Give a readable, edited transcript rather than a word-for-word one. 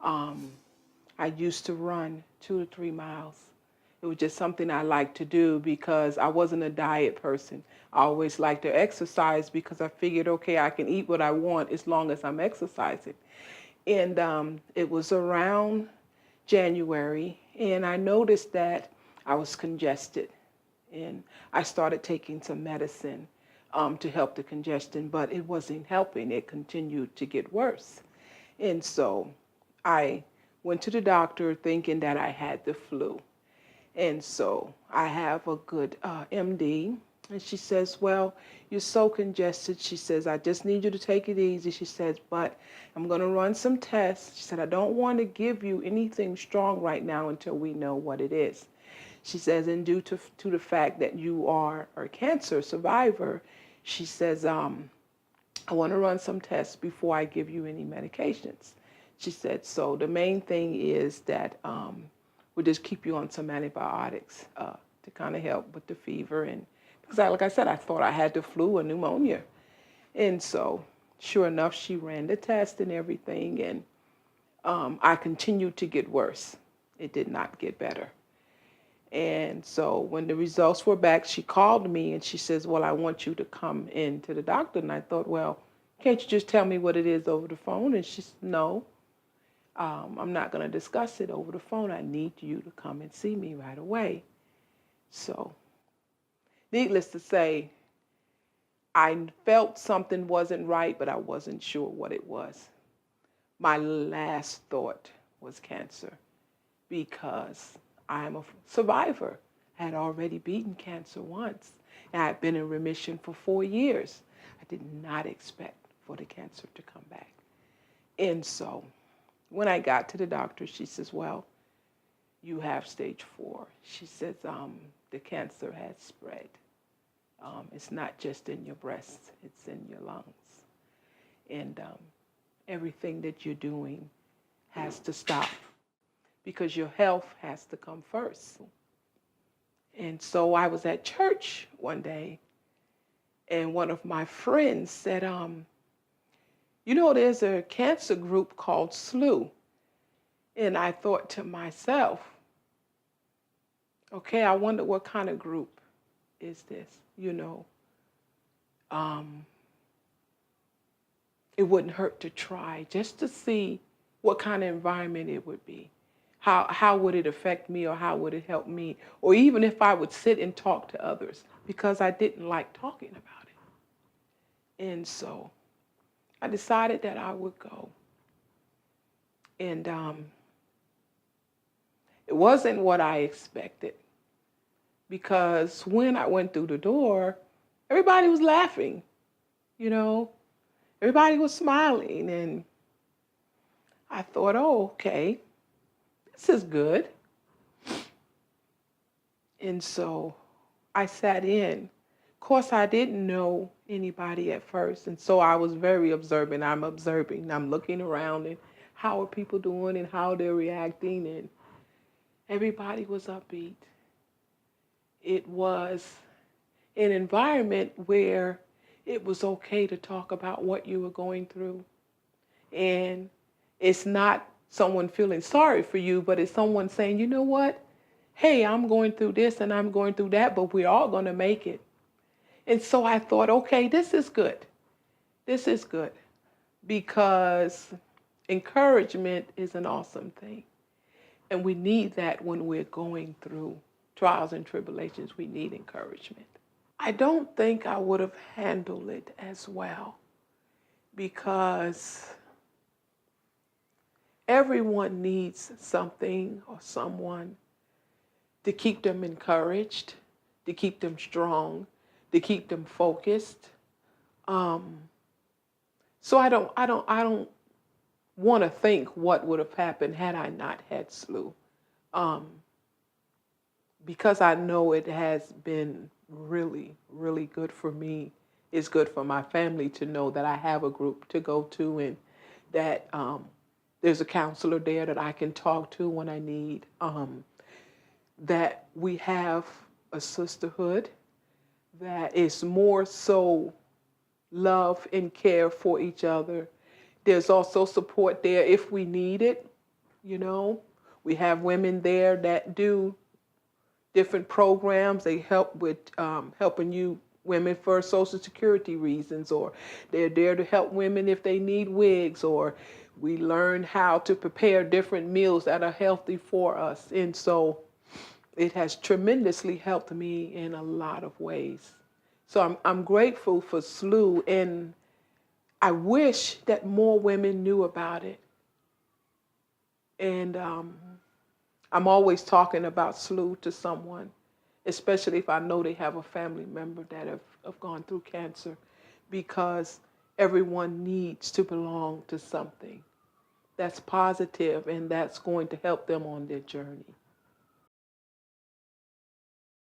Um, I used to run 2 to 3 miles. It was just something I liked to do because I wasn't a diet person. I always liked to exercise because I figured, okay, I can eat what I want as long as I'm exercising. And it was around January, and I noticed that I was congested. And I started taking some medicine to help the congestion, but it wasn't helping. It continued to get worse. And so I went to the doctor thinking that I had the flu. And so I have a good MD. And she says, well, you're so congested. She says, I just need you to take it easy. She says, but I'm going to run some tests. She said, I don't want to give you anything strong right now until we know what it is. She says, and due to the fact that you are a cancer survivor, she says, I want to run some tests before I give you any medications. She said, so the main thing is that we'll just keep you on some antibiotics to kind of help with the fever. And because, like I said, I thought I had the flu or pneumonia. And so, sure enough, she ran the test and everything. And I continued to get worse. It did not get better. And so when the results were back, she called me and she says, well, I want you to come in to the doctor. And I thought, well, can't you just tell me what it is over the phone? And she said, no, I'm not going to discuss it over the phone. I need you to come and see me right away. So needless to say, I felt something wasn't right, but I wasn't sure what it was. My last thought was cancer because I'm a survivor. I had already beaten cancer once, and I had been in remission for 4 years. I did not expect for the cancer to come back. And so when I got to the doctor, she says, well, you have stage 4. She says, the cancer has spread. It's not just in your breast, it's in your lungs. And everything that you're doing has to stop because your health has to come first. And so I was at church one day, and one of my friends said, you know, there's a cancer group called SLEW. And I thought to myself, okay, I wonder what kind of group is this, you know. It wouldn't hurt to try just to see what kind of environment it would be. How would it affect me, or how would it help me? Or even if I would sit and talk to others, because I didn't like talking about it. And so I decided that I would go. And it wasn't what I expected, because when I went through the door, everybody was laughing, you know. Everybody was smiling, and I thought, oh, okay, this is good. And so I sat in. Of course, I didn't know anybody at first, and so I was very observant. I'm observing. I'm looking around, and how are people doing, and how they're reacting, and everybody was upbeat. It was an environment where it was okay to talk about what you were going through. And it's not someone feeling sorry for you, but it's someone saying, you know what? Hey, I'm going through this and I'm going through that, but we're all going to make it. And so I thought, okay, this is good. This is good, because encouragement is an awesome thing. And we need that when we're going through trials and tribulations. We need encouragement. I don't think I would have handled it as well, because everyone needs something or someone to keep them encouraged, to keep them strong, to keep them focused. So I don't want to think what would have happened had I not had SLEW, because I know it has been really, really good for me. It's good for my family to know that I have a group to go to, and that there's a counselor there that I can talk to when I need, that we have a sisterhood that is more so love and care for each other. There's also support there if we need it. you know. We have women there that do different programs. They help with helping you women for Social Security reasons, or they're there to help women if they need wigs, or we learn how to prepare different meals that are healthy for us. And so it has tremendously helped me in a lot of ways. So I'm grateful for SLEW, and I wish that more women knew about it. And I'm always talking about SLEW to someone, especially if I know they have a family member that have gone through cancer, because everyone needs to belong to something that's positive and that's going to help them on their journey.